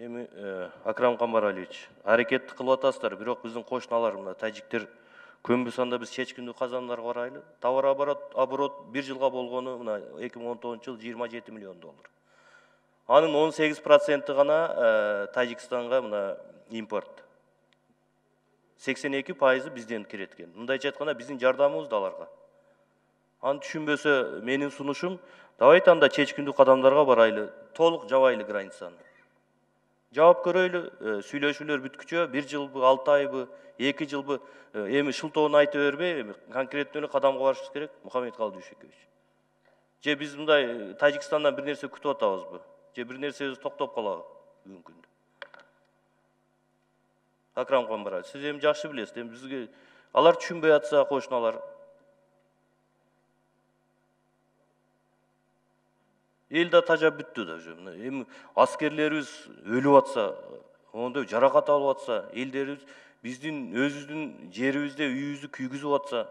Эми Акрам Камбаралиевич, аракетти кылып атасыздар, бирок биздин кошуналар мына тажиктер көмбү санда биз чечкиндүү казандарга барайлы. Товар оборот бир жылга болгону мына 2019 жыл 27 миллион доллар. Анын 18% гана Тажикстанга мына импорт. 82% бизден кирет экен. Мындайча айтканда биздин жардамыбыз да аларга. Аны түшүнбөсө менин сунушум, давайте анда чечкиндүү кадамдарга барайлы, толук жабайлы границаны. Жаап көрөйлү, сүйлөшүүлөр бүткүчө, 1 жылбы, 6 айбы, 2 жылбы, эми шылтоону айта бербей, конкреттүү эле кадамга барышыбыз керек, Мухаммедкалый Дүйшөкевич. Же биз мындай Тажикстандан бир нерсе күтүп атабызбы? Же бир нерсебиз токтоп калабы бүгүнкү күндө? Акрам Камбаралиевич, сиз эми жакшы билесиз, эми бизге алар түшүнбөй атса, кошуналар. Эл да тажап бүттү да уже. Эми аскерлерибиз өлүп атса, ондой жаракат алып атса, элдерибиз биздин өзүбүздүн жерибизде үйүбүздү күйгүзүп атса,